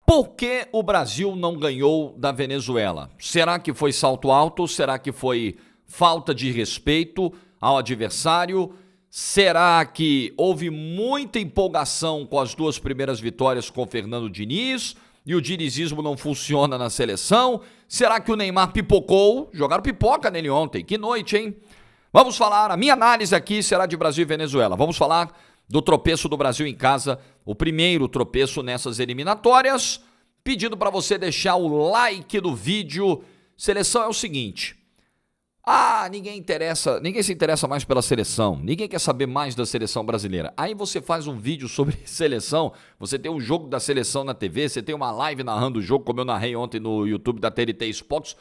Por que o Brasil não ganhou da Venezuela? Será que foi salto alto? Será que foi falta de respeito ao adversário? Será que houve muita empolgação com as duas primeiras vitórias com Fernando Diniz e o dinizismo não funciona na seleção? Será que o Neymar pipocou? Jogaram pipoca nele ontem. Que noite, hein? Vamos falar, a minha análise aqui será de Brasil e Venezuela. Vamos falar do tropeço do Brasil em casa, o primeiro tropeço nessas eliminatórias. Pedindo para você deixar o like do vídeo. Seleção é o seguinte. Ninguém se interessa mais pela seleção. Ninguém quer saber mais da seleção brasileira. Aí você faz um vídeo sobre seleção, você tem um jogo da seleção na TV, você tem uma live narrando o jogo, como eu narrei ontem no YouTube da TNT Sports.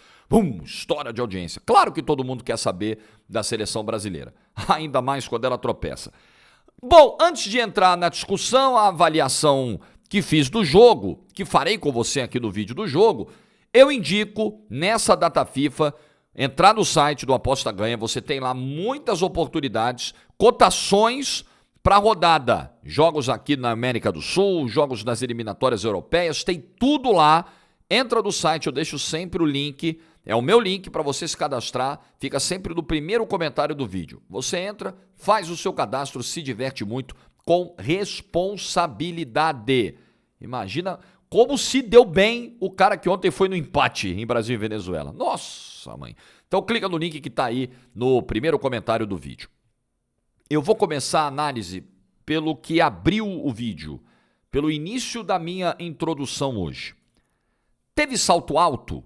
História de audiência. Claro que todo mundo quer saber da seleção brasileira. Ainda mais quando ela tropeça. Bom, antes de entrar na discussão, a avaliação que fiz do jogo, que farei com você aqui no vídeo do jogo, eu indico nessa data FIFA, entrar no site do Aposta Ganha, você tem lá muitas oportunidades, cotações para a rodada, jogos aqui na América do Sul, jogos nas eliminatórias europeias, tem tudo lá. Entra no site, eu deixo sempre o link, é o meu link para você se cadastrar, fica sempre no primeiro comentário do vídeo. Você entra, faz o seu cadastro, se diverte muito com responsabilidade. Imagina como se deu bem o cara que ontem foi no empate em Brasil e Venezuela. Nossa, mãe. Então clica no link que está aí no primeiro comentário do vídeo. Eu vou começar a análise pelo que abriu o vídeo, pelo início da minha introdução hoje. Teve salto alto?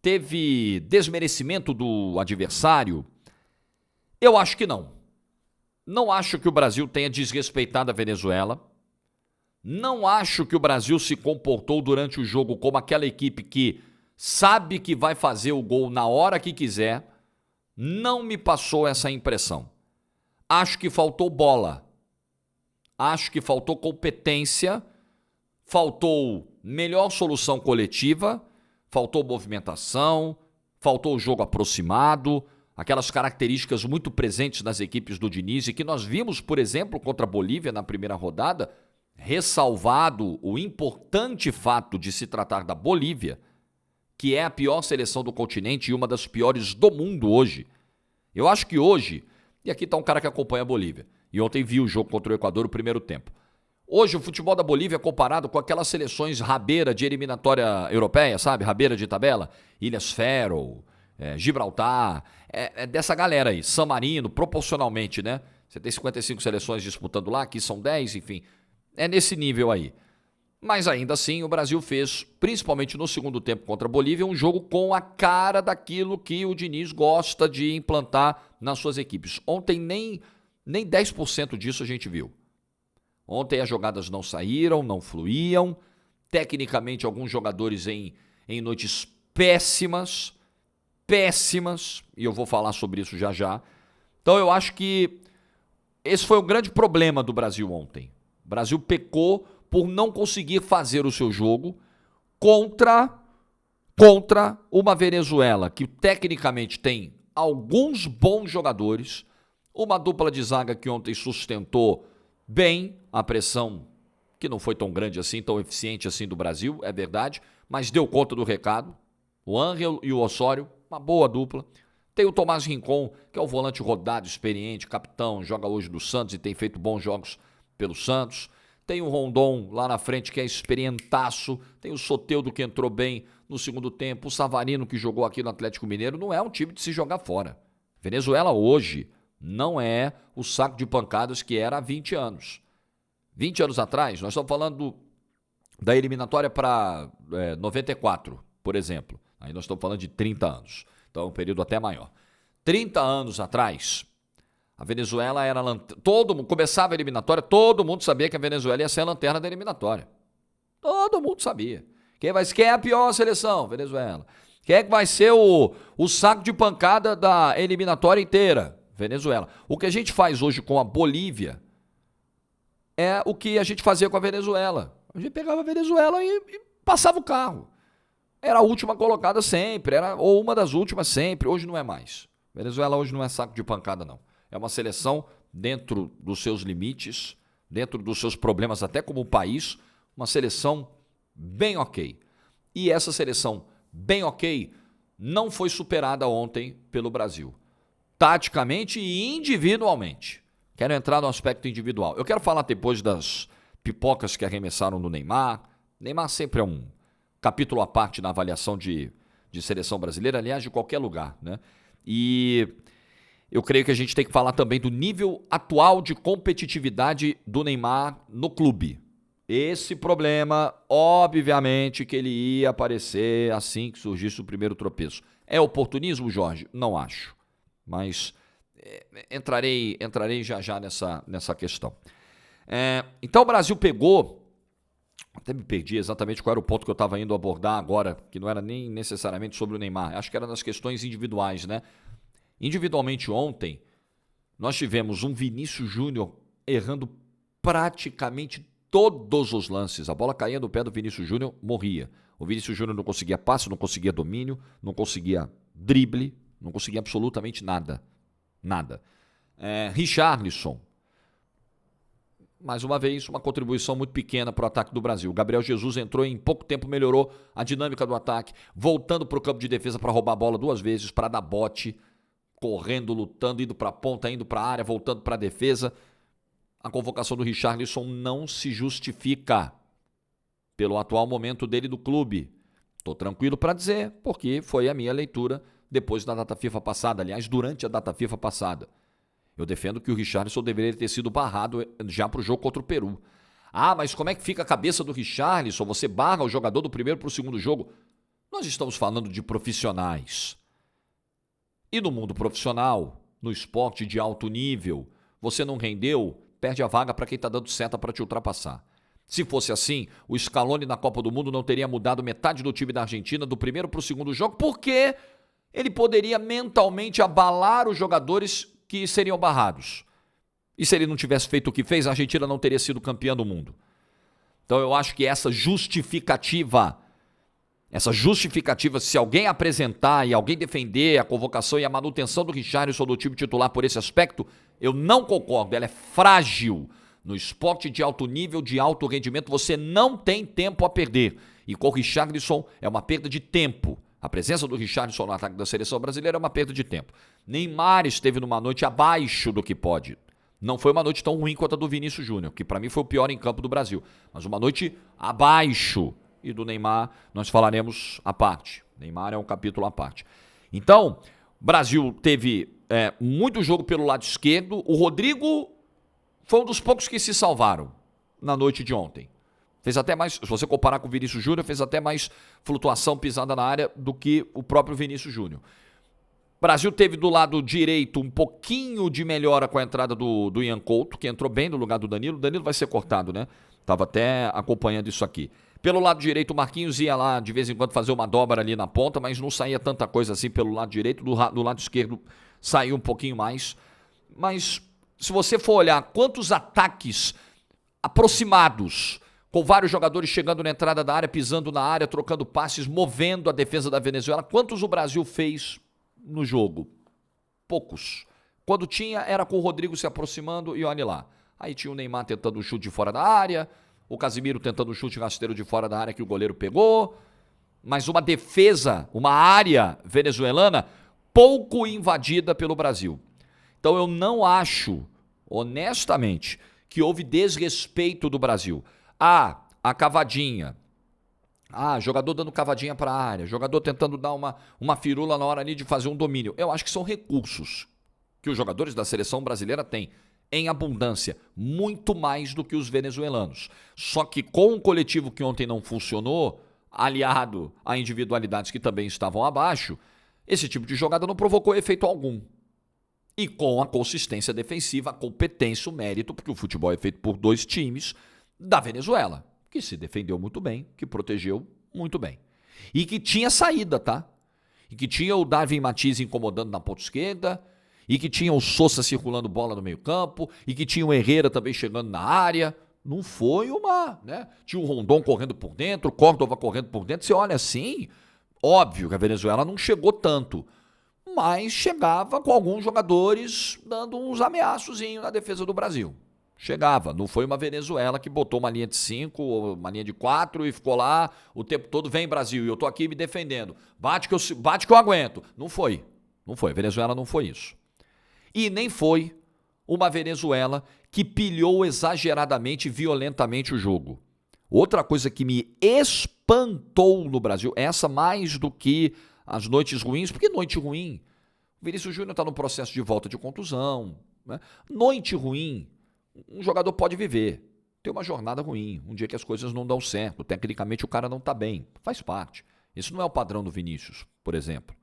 Teve desmerecimento do adversário? Eu acho que não. Não acho que o Brasil tenha desrespeitado a Venezuela. Não acho que o Brasil se comportou durante o jogo como aquela equipe que sabe que vai fazer o gol na hora que quiser. Não me passou essa impressão. Acho que faltou bola. Acho que faltou competência. Faltou melhor solução coletiva. Faltou movimentação. Faltou o jogo aproximado. Aquelas características muito presentes nas equipes do Diniz e que nós vimos, por exemplo, contra a Bolívia na primeira rodada, ressalvado o importante fato de se tratar da Bolívia, que é a pior seleção do continente e uma das piores do mundo hoje. Eu acho que hoje, e aqui está um cara que acompanha a Bolívia, e ontem viu o jogo contra o Equador o primeiro tempo. Hoje o futebol da Bolívia é comparado com aquelas seleções rabeira de eliminatória europeia, sabe? Rabeira de tabela, Ilhas Faroe, Gibraltar, é dessa galera aí, San Marino, proporcionalmente, né? Você tem 55 seleções disputando lá, aqui são 10, enfim. É nesse nível aí. Mas ainda assim, o Brasil fez, principalmente no segundo tempo contra a Bolívia, um jogo com a cara daquilo que o Diniz gosta de implantar nas suas equipes. Ontem nem 10% disso a gente viu. Ontem as jogadas não saíram, não fluíam. Tecnicamente, alguns jogadores em noites péssimas, e eu vou falar sobre isso já já. Então eu acho que esse foi o grande problema do Brasil ontem. O Brasil pecou por não conseguir fazer o seu jogo contra uma Venezuela que tecnicamente tem alguns bons jogadores, uma dupla de zaga que ontem sustentou bem a pressão, que não foi tão grande assim, tão eficiente assim do Brasil, é verdade, mas deu conta do recado. O Ángel e o Osório, uma boa dupla. Tem o Tomás Rincon, que é o volante rodado, experiente, capitão, joga hoje no Santos e tem feito bons jogos pelo Santos. Tem o Rondon lá na frente, que é experientaço. Tem o Soteldo, que entrou bem no segundo tempo. O Savarino, que jogou aqui no Atlético Mineiro. Não é um time de se jogar fora. Venezuela hoje não é o saco de pancadas que era há 20 anos. 20 anos atrás, nós estamos falando da eliminatória para 94, por exemplo. Aí nós estamos falando de 30 anos. Então é um período até maior. 30 anos atrás, a Venezuela era... começava a eliminatória, todo mundo sabia que a Venezuela ia ser a lanterna da eliminatória. Todo mundo sabia. Quem é a pior seleção? Venezuela. Quem é que vai ser o saco de pancada da eliminatória inteira? Venezuela. O que a gente faz hoje com a Bolívia é o que a gente fazia com a Venezuela. A gente pegava a Venezuela e passava o carro. Era a última colocada sempre, ou uma das últimas sempre. Hoje não é mais. Venezuela hoje não é saco de pancada, não. É uma seleção dentro dos seus limites, dentro dos seus problemas, até como país, uma seleção bem ok. E essa seleção bem ok não foi superada ontem pelo Brasil, taticamente e individualmente. Quero entrar no aspecto individual. Eu quero falar depois das pipocas que arremessaram no Neymar. Neymar sempre é um capítulo à parte na avaliação de seleção brasileira, aliás, de qualquer lugar, né? E eu creio que a gente tem que falar também do nível atual de competitividade do Neymar no clube. Esse problema, obviamente, que ele ia aparecer assim que surgisse o primeiro tropeço. É oportunismo, Jorge? Não acho. Mas entrarei já nessa questão. Então o Brasil pegou... Até me perdi exatamente qual era o ponto que eu estava indo abordar agora, que não era nem necessariamente sobre o Neymar. Acho que era nas questões individuais, né? Individualmente ontem, nós tivemos um Vinícius Júnior errando praticamente todos os lances. A bola caía no pé do Vinícius Júnior, morria. O Vinícius Júnior não conseguia passe, não conseguia domínio, não conseguia drible, não conseguia absolutamente nada. Nada. Richarlison. Mais uma vez, uma contribuição muito pequena para o ataque do Brasil. O Gabriel Jesus entrou e em pouco tempo melhorou a dinâmica do ataque, voltando para o campo de defesa para roubar a bola 2 vezes, para dar bote, correndo, lutando, indo para a ponta, indo para a área, voltando para a defesa. A convocação do Richarlison não se justifica pelo atual momento dele do clube. Estou tranquilo para dizer, porque foi a minha leitura depois da data FIFA passada, aliás, durante a data FIFA passada. Eu defendo que o Richarlison deveria ter sido barrado já para o jogo contra o Peru. Ah, mas como é que fica a cabeça do Richarlison? Você barra o jogador do primeiro para o segundo jogo? Nós estamos falando de profissionais. E no mundo profissional, no esporte de alto nível, você não rendeu, perde a vaga para quem está dando seta para te ultrapassar. Se fosse assim, o Scaloni na Copa do Mundo não teria mudado metade do time da Argentina do primeiro para o segundo jogo, porque ele poderia mentalmente abalar os jogadores que seriam barrados. E se ele não tivesse feito o que fez, a Argentina não teria sido campeã do mundo. Então eu acho que essa justificativa, se alguém apresentar e alguém defender a convocação e a manutenção do Richarlison do time titular por esse aspecto, eu não concordo, ela é frágil. No esporte de alto nível, de alto rendimento, você não tem tempo a perder. E com o Richarlison é uma perda de tempo. A presença do Richarlison no ataque da seleção brasileira é uma perda de tempo. Neymar esteve numa noite abaixo do que pode. Não foi uma noite tão ruim quanto a do Vinícius Júnior, que para mim foi o pior em campo do Brasil. Mas uma noite abaixo. E do Neymar nós falaremos à parte. Neymar é um capítulo à parte. Então, o Brasil teve muito jogo pelo lado esquerdo. O Rodrigo foi um dos poucos que se salvaram na noite de ontem. Fez até mais, se você comparar com o Vinícius Júnior, fez até mais flutuação pisada na área do que o próprio Vinícius Júnior. O Brasil teve do lado direito um pouquinho de melhora com a entrada do Ian Couto, que entrou bem no lugar do Danilo. O Danilo vai ser cortado, né? Estava até acompanhando isso aqui. Pelo lado direito, o Marquinhos ia lá de vez em quando fazer uma dobra ali na ponta, mas não saía tanta coisa assim pelo lado direito. Do lado esquerdo saiu um pouquinho mais. Mas se você for olhar quantos ataques aproximados, com vários jogadores chegando na entrada da área, pisando na área, trocando passes, movendo a defesa da Venezuela, quantos o Brasil fez no jogo? Poucos. Quando tinha, era com o Rodrigo se aproximando e olha lá. Aí tinha o Neymar tentando um chute de fora da área, o Casimiro tentando um chute rasteiro de fora da área que o goleiro pegou, mas uma defesa, uma área venezuelana pouco invadida pelo Brasil. Então eu não acho, honestamente, que houve desrespeito do Brasil. A cavadinha. Jogador dando cavadinha para a área, jogador tentando dar uma firula na hora ali de fazer um domínio. Eu acho que são recursos que os jogadores da seleção brasileira têm em abundância, muito mais do que os venezuelanos. Só que com um coletivo que ontem não funcionou, aliado a individualidades que também estavam abaixo, esse tipo de jogada não provocou efeito algum. E com a consistência defensiva, a competência, o mérito, porque o futebol é feito por 2 times da Venezuela, que se defendeu muito bem, que protegeu muito bem. E que tinha saída, tá? E que tinha o Darwin Matias incomodando na ponta esquerda, e que tinha o Sousa circulando bola no meio campo, e que tinha o Herrera também chegando na área. Não foi né? Tinha o Rondon correndo por dentro, o Córdoba correndo por dentro. Você olha assim, óbvio que a Venezuela não chegou tanto, mas chegava com alguns jogadores dando uns ameaçozinhos na defesa do Brasil. Chegava. Não foi uma Venezuela que botou uma linha de 5, uma linha de 4 e ficou lá o tempo todo, vem Brasil, e eu tô aqui me defendendo. Bate que eu aguento. Não foi. Não foi. A Venezuela não foi isso. E nem foi uma Venezuela que pilhou exageradamente e violentamente o jogo. Outra coisa que me espantou no Brasil, essa mais do que as noites ruins, porque noite ruim, o Vinícius Júnior está no processo de volta de contusão, né? Noite ruim, um jogador pode viver, tem uma jornada ruim, um dia que as coisas não dão certo, tecnicamente o cara não está bem, faz parte. Isso não é o padrão do Vinícius, por exemplo.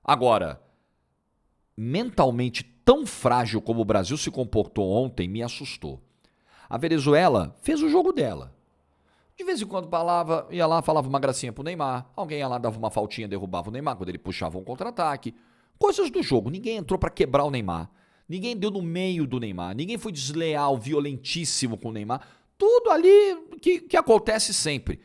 Agora, mentalmente tão frágil como o Brasil se comportou ontem me assustou. A Venezuela fez o jogo dela. De vez em quando ia lá, falava uma gracinha pro Neymar, alguém ia lá, dava uma faltinha, derrubava o Neymar quando ele puxava um contra-ataque. Coisas do jogo, ninguém entrou para quebrar o Neymar, ninguém deu no meio do Neymar, ninguém foi desleal, violentíssimo com o Neymar. Tudo ali que acontece sempre.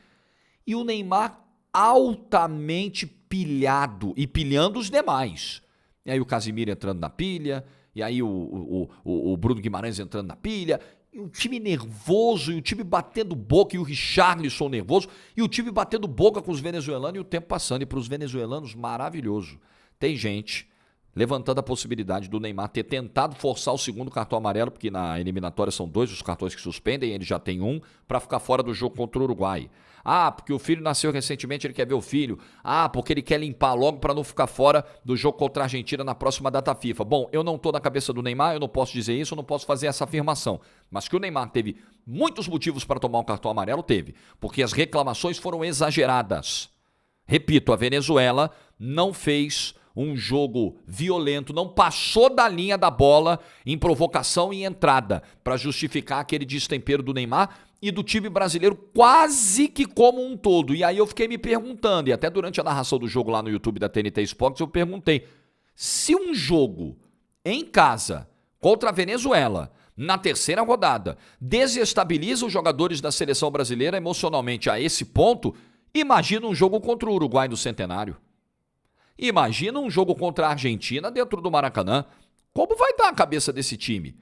E o Neymar altamente pilhado e pilhando os demais. E aí o Casimiro entrando na pilha, e aí o Bruno Guimarães entrando na pilha, e o time nervoso, e o time batendo boca, e o Richarlison nervoso, e o time batendo boca com os venezuelanos, e o tempo passando. E para os venezuelanos, maravilhoso. Tem gente levantando a possibilidade do Neymar ter tentado forçar o segundo cartão amarelo, porque na eliminatória são 2 os cartões que suspendem, ele já tem 1, para ficar fora do jogo contra o Uruguai. Ah, porque o filho nasceu recentemente, ele quer ver o filho. Ah, porque ele quer limpar logo para não ficar fora do jogo contra a Argentina na próxima data FIFA. Bom, eu não estou na cabeça do Neymar, eu não posso dizer isso, eu não posso fazer essa afirmação. Mas que o Neymar teve muitos motivos para tomar um cartão amarelo, teve. Porque as reclamações foram exageradas. Repito, a Venezuela não fez um jogo violento, não passou da linha da bola em provocação e entrada para justificar aquele destempero do Neymar e do time brasileiro quase que como um todo. E aí eu fiquei me perguntando, e até durante a narração do jogo lá no YouTube da TNT Sports eu perguntei, se um jogo em casa contra a Venezuela na terceira rodada desestabiliza os jogadores da seleção brasileira emocionalmente a esse ponto, imagina um jogo contra o Uruguai do Centenário. Imagina um jogo contra a Argentina dentro do Maracanã. Como vai estar a cabeça desse time?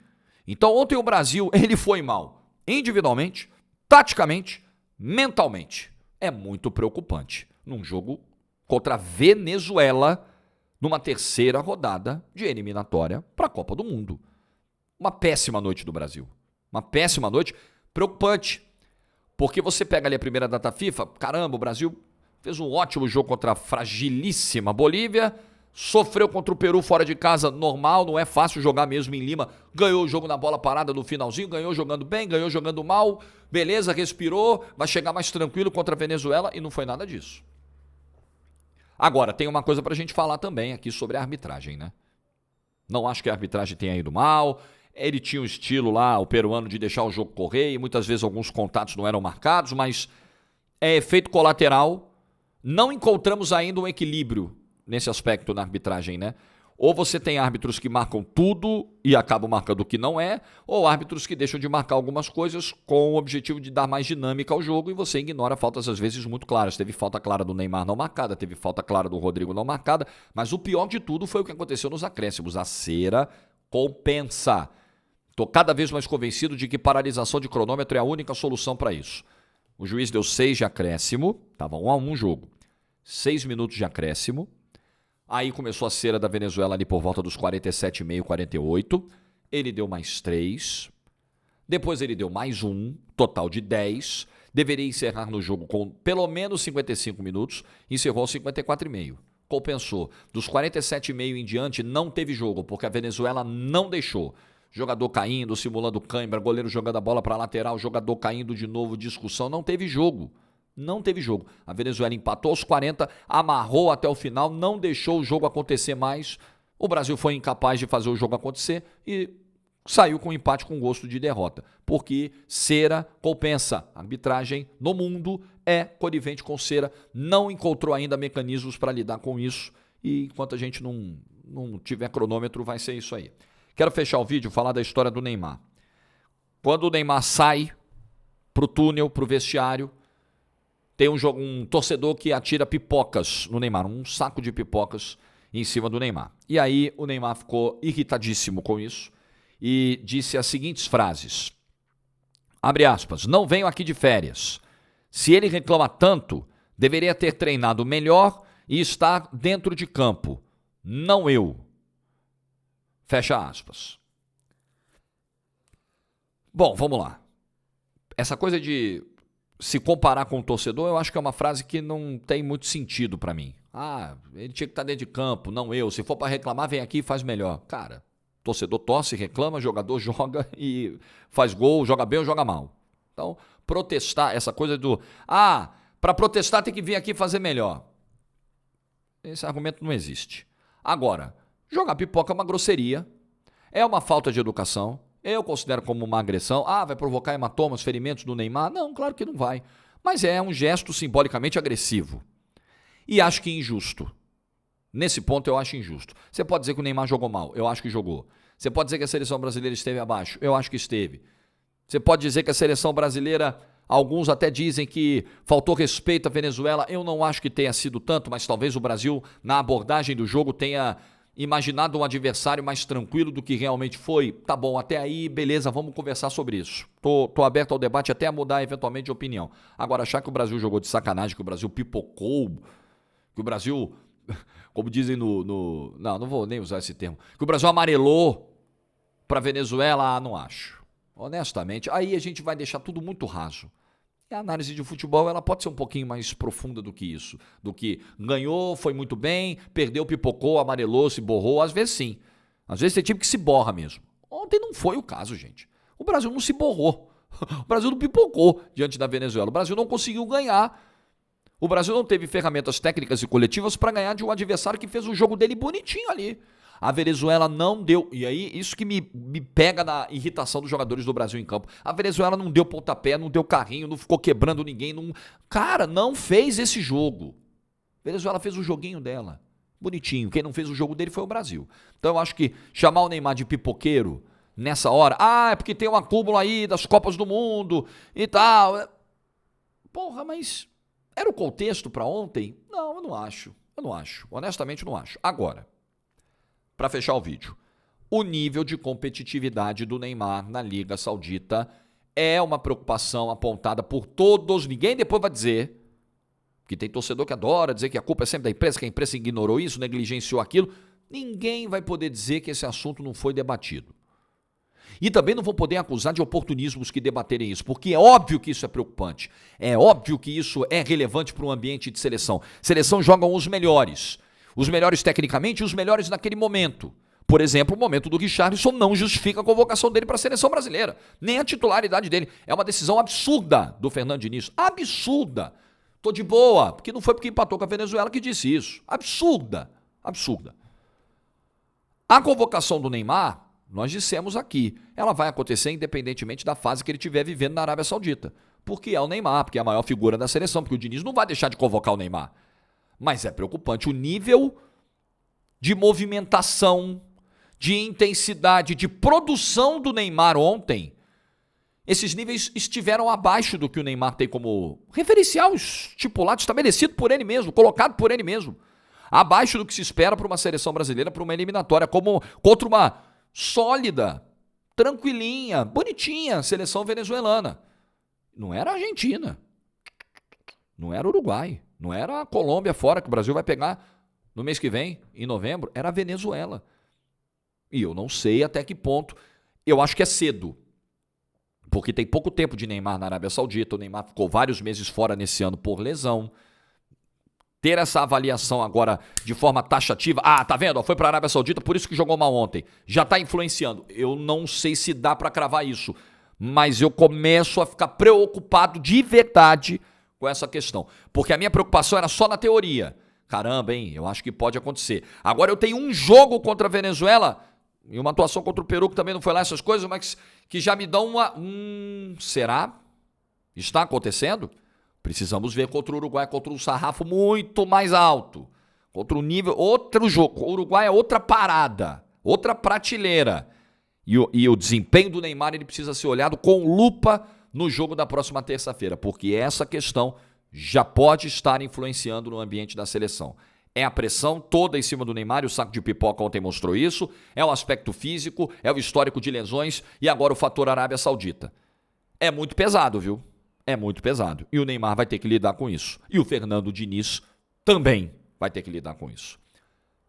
Então ontem o Brasil, ele foi mal. Individualmente, taticamente, mentalmente. É muito preocupante. Num jogo contra a Venezuela, numa terceira rodada de eliminatória para a Copa do Mundo. Uma péssima noite do Brasil. Uma péssima noite, preocupante. Porque você pega ali a primeira data FIFA, caramba, o Brasil fez um ótimo jogo contra a fragilíssima Bolívia, sofreu contra o Peru fora de casa, normal, não é fácil jogar mesmo em Lima, ganhou o jogo na bola parada no finalzinho, ganhou jogando bem, ganhou jogando mal, beleza, respirou, vai chegar mais tranquilo contra a Venezuela e não foi nada disso. Agora, tem uma coisa pra gente falar também aqui sobre a arbitragem, né? Não acho que a arbitragem tenha ido mal, ele tinha um estilo lá, o peruano, de deixar o jogo correr e muitas vezes alguns contatos não eram marcados, mas é efeito colateral. Não encontramos ainda um equilíbrio nesse aspecto na arbitragem, né? Ou você tem árbitros que marcam tudo e acabam marcando o que não é, ou árbitros que deixam de marcar algumas coisas com o objetivo de dar mais dinâmica ao jogo e você ignora faltas às vezes muito claras. Teve falta clara do Neymar não marcada, teve falta clara do Rodrigo não marcada, mas o pior de tudo foi o que aconteceu nos acréscimos. A cera compensa. Estou cada vez mais convencido de que paralisação de cronômetro é a única solução para isso. O juiz deu 6 de acréscimo, estava 1-1 o jogo. 6 minutos de acréscimo. Aí começou a cera da Venezuela ali por volta dos 47,5, 48. Ele deu mais 3. Depois ele deu mais 1, total de 10. Deveria encerrar no jogo com pelo menos 55 minutos. Encerrou aos 54,5. Compensou. Dos 47,5 em diante não teve jogo, porque a Venezuela não deixou. Jogador caindo, simulando cãibra, goleiro jogando a bola para a lateral, jogador caindo de novo, discussão. Não teve jogo. Não teve jogo. A Venezuela empatou aos 40, amarrou até o final, não deixou o jogo acontecer mais. O Brasil foi incapaz de fazer o jogo acontecer e saiu com um empate com gosto de derrota. Porque cera compensa. A arbitragem no mundo é conivente com cera. Não encontrou ainda mecanismos para lidar com isso. E enquanto a gente não tiver cronômetro, vai ser isso aí. Quero fechar o vídeo e falar da história do Neymar. Quando o Neymar sai pro túnel, pro vestiário, tem um torcedor que atira pipocas no Neymar, um saco de pipocas em cima do Neymar. E aí o Neymar ficou irritadíssimo com isso e disse as seguintes frases. Abre aspas, não venho aqui de férias. Se ele reclama tanto, deveria ter treinado melhor e estar dentro de campo. Não eu. Fecha aspas. Bom, vamos lá. Essa coisa de se comparar com o torcedor, eu acho que é uma frase que não tem muito sentido pra mim. Ah, ele tinha que estar dentro de campo, não eu. Se for pra reclamar, vem aqui e faz melhor. Cara, torcedor torce, reclama, jogador joga e faz gol, joga bem ou joga mal. Então, protestar, essa coisa do... pra protestar tem que vir aqui fazer melhor. Esse argumento não existe. Agora, jogar pipoca é uma grosseria, é uma falta de educação, eu considero como uma agressão. Vai provocar hematomas, ferimentos do Neymar? Não, claro que não vai. Mas é um gesto simbolicamente agressivo. E acho que injusto. Nesse ponto eu acho injusto. Você pode dizer que o Neymar jogou mal, eu acho que jogou. Você pode dizer que a seleção brasileira esteve abaixo, eu acho que esteve. Você pode dizer que a seleção brasileira, alguns até dizem que faltou respeito à Venezuela, eu não acho que tenha sido tanto, mas talvez o Brasil, na abordagem do jogo, tenha imaginado um adversário mais tranquilo do que realmente foi. Tá bom, até aí, beleza, vamos conversar sobre isso. Tô aberto ao debate até a mudar eventualmente de opinião. Agora, achar que o Brasil jogou de sacanagem, que o Brasil pipocou, que o Brasil, como dizem não vou nem usar esse termo, que o Brasil amarelou pra Venezuela, não acho. Honestamente, aí a gente vai deixar tudo muito raso. A análise de futebol, ela pode ser um pouquinho mais profunda do que isso. Do que ganhou, foi muito bem, perdeu, pipocou, amarelou, se borrou. Às vezes sim. Às vezes tem time que se borra mesmo. Ontem não foi o caso, gente. O Brasil não se borrou. O Brasil não pipocou diante da Venezuela. O Brasil não conseguiu ganhar. O Brasil não teve ferramentas técnicas e coletivas para ganhar de um adversário que fez o jogo dele bonitinho ali. A Venezuela não deu, e aí isso que me pega na irritação dos jogadores do Brasil em campo. A Venezuela não deu pontapé, não deu carrinho, não ficou quebrando ninguém. Cara, não fez esse jogo. A Venezuela fez o joguinho dela. Bonitinho. Quem não fez o jogo dele foi o Brasil. Então eu acho que chamar o Neymar de pipoqueiro nessa hora, é porque tem um acúmulo aí das Copas do Mundo e tal. Porra, mas era o contexto para ontem? Não, eu não acho. Honestamente, eu não acho. Agora, para fechar o vídeo, o nível de competitividade do Neymar na Liga Saudita é uma preocupação apontada por todos. Ninguém depois vai dizer, que tem torcedor que adora dizer que a culpa é sempre da imprensa, que a imprensa ignorou isso, negligenciou aquilo. Ninguém vai poder dizer que esse assunto não foi debatido. E também não vão poder acusar de oportunismo os que debaterem isso, porque é óbvio que isso é preocupante. É óbvio que isso é relevante para um ambiente de seleção. Seleção jogam os melhores tecnicamente e os melhores naquele momento. Por exemplo, o momento do Richarlison não justifica a convocação dele para a seleção brasileira, nem a titularidade dele. É uma decisão absurda do Fernando Diniz. Absurda. Tô de boa, porque não foi porque empatou com a Venezuela que disse isso. Absurda. A convocação do Neymar, nós dissemos aqui, ela vai acontecer independentemente da fase que ele estiver vivendo na Arábia Saudita. Porque é o Neymar, porque é a maior figura da seleção, porque o Diniz não vai deixar de convocar o Neymar. Mas é preocupante o nível de movimentação, de intensidade, de produção do Neymar ontem. Esses níveis estiveram abaixo do que o Neymar tem como referencial estipulado, estabelecido por ele mesmo, colocado por ele mesmo. Abaixo do que se espera para uma seleção brasileira, para uma eliminatória, como contra uma sólida, tranquilinha, bonitinha seleção venezuelana. Não era a Argentina, não era o Uruguai, não era a Colômbia fora, que o Brasil vai pegar no mês que vem, em novembro, era a Venezuela. E eu não sei até que ponto, eu acho que é cedo, porque tem pouco tempo de Neymar na Arábia Saudita, o Neymar ficou vários meses fora nesse ano por lesão. Ter essa avaliação agora de forma taxativa, tá vendo, foi para a Arábia Saudita, por isso que jogou mal ontem, já está influenciando. Eu não sei se dá para cravar isso, mas eu começo a ficar preocupado de verdade com essa questão, porque a minha preocupação era só na teoria. Caramba, hein, eu acho que pode acontecer. Agora eu tenho um jogo contra a Venezuela e uma atuação contra o Peru que também não foi lá essas coisas, mas que já me dão uma... será? Está acontecendo? Precisamos ver contra o Uruguai, contra um sarrafo muito mais alto, contra um nível, outro jogo. O Uruguai é outra parada, outra prateleira. E o desempenho do Neymar ele precisa ser olhado com lupa no jogo da próxima terça-feira, porque essa questão já pode estar influenciando no ambiente da seleção. É a pressão toda em cima do Neymar, e o saco de pipoca ontem mostrou isso. É o aspecto físico, é o histórico de lesões e agora o fator Arábia Saudita. É muito pesado, viu? É muito pesado. E o Neymar vai ter que lidar com isso. E o Fernando Diniz também vai ter que lidar com isso.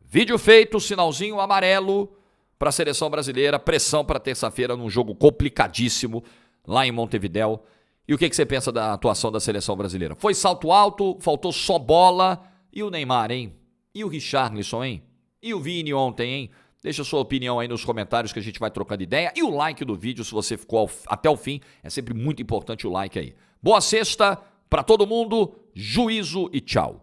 Vídeo feito, sinalzinho amarelo para a seleção brasileira. Pressão para terça-feira num jogo complicadíssimo lá em Montevidéu. E o que você pensa da atuação da seleção brasileira? Foi salto alto, faltou só bola. E o Neymar, hein? E o Richarlison, hein? E o Vini ontem, hein? Deixa a sua opinião aí nos comentários que a gente vai trocando ideia. E o like do vídeo, se você ficou até o fim. É sempre muito importante o like aí. Boa sexta para todo mundo. Juízo e tchau.